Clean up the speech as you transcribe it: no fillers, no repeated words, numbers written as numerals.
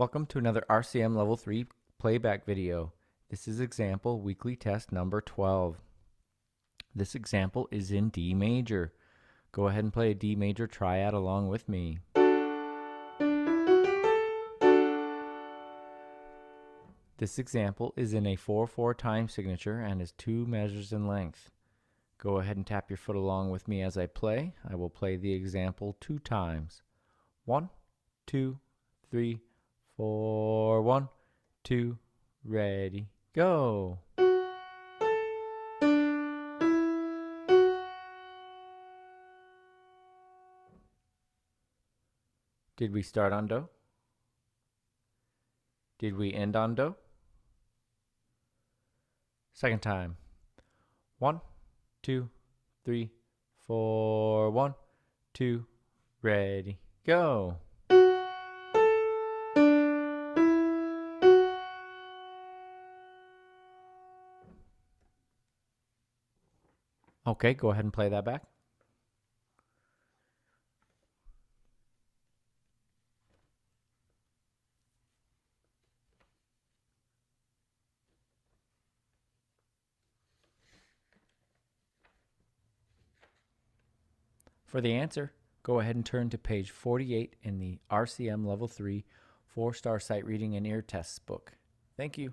Welcome to another RCM Level 3 playback video. This is example weekly test number 12. This example is in D major. Go ahead and play a D major triad along with me. This example is in a 4/4 time signature and is 2 measures in length. Go ahead and tap your foot along with me as I play. I will play the example 2 times. 1, 2, 3, 4, 1, 2, ready, go. Did we start on Do? Did we end on Do? Second time. 1, 2, 3, 4, 1, 2, ready, go. Okay, go ahead and play that back. For the answer, go ahead and turn to page 48 in the RCM Level 3 4-star sight reading and ear tests book. Thank you.